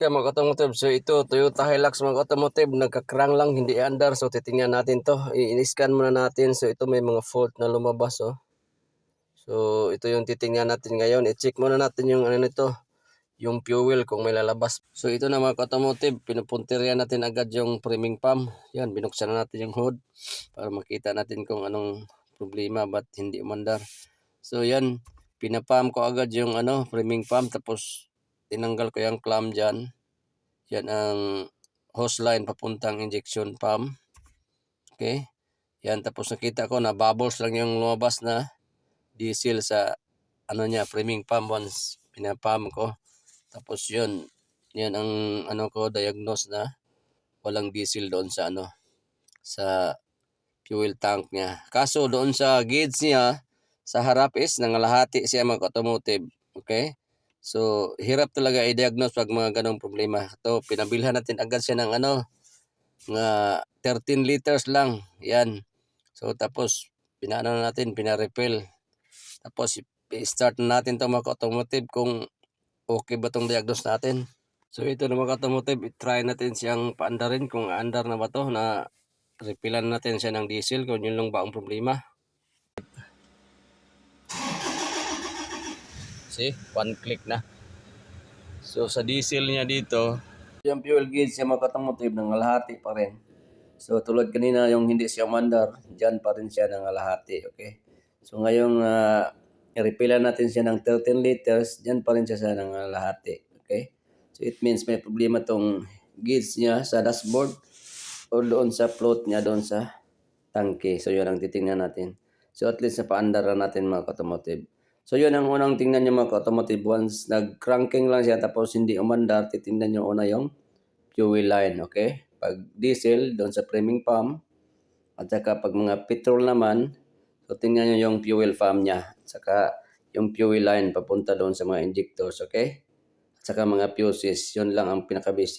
Kaya mga automotive, so ito Toyota Hilux mga automotive, nagkakrang lang, hindi under. So titingnan natin to, i-scan muna natin. So ito may mga fault na lumabas, oh. So ito yung titingnan natin ngayon, i-check muna natin yung ano nito, yung fuel kung may lalabas. So ito na mga automotive, pinupuntirya natin agad yung priming pump. Yan, binuksan na natin yung hood para makita natin kung anong problema, ba't hindi umandar. So yan, pinapump ko agad yung priming pump, tapos tinanggal ko yung clamp dyan. Yan ang hose line papuntang injection pump. Okay. Yan, tapos nakita ko na bubbles lang yung lumabas na diesel sa priming pump once pinapump ko. Tapos yun, yan ang diagnose na walang diesel doon sa sa fuel tank niya. Kaso doon sa gauge niya sa harap is nangalahati siya mga automotive. Okay? So, hirap talaga i-diagnose pag mga ganong problema. Ito, pinabilhan natin agad siya ng nga 13 liters lang. Yan. So, tapos, pina-refill. Tapos, i-start na natin ito mga automotive kung okay ba itong diagnose natin. So, ito na mga automotive, i-try natin siyang paandarin kung andar na ba ito, na refillan natin siya ng diesel kung yun lang ba ang problema. See, one click na. So sa diesel niya dito, yung fuel gauge siya mga automotive nangalahati pa rin. So tulad kanina yung hindi siya mandar, dyan pa rin siya nangalahati. Okay. So ngayong i-refillan natin siya ng 13 liters, dyan pa rin siya sa nangalahati. Okay. So it means may problema tong gauge niya sa dashboard o doon sa float niya doon sa tangke. So yun ang titingnan natin. So at least sa paandar na natin mga automotive. So yun ang unang tingnan nyo mga automotive. Once nag-cranking lang siya tapos hindi umandar, titingnan nyo una yung fuel line. Okay? Pag diesel, doon sa priming pump. At saka pag mga petrol naman, so tingnan nyo yung fuel pump niya. At saka yung fuel line papunta doon sa mga injectors. Okay? At saka mga fuses. Yun lang ang pinaka-basic.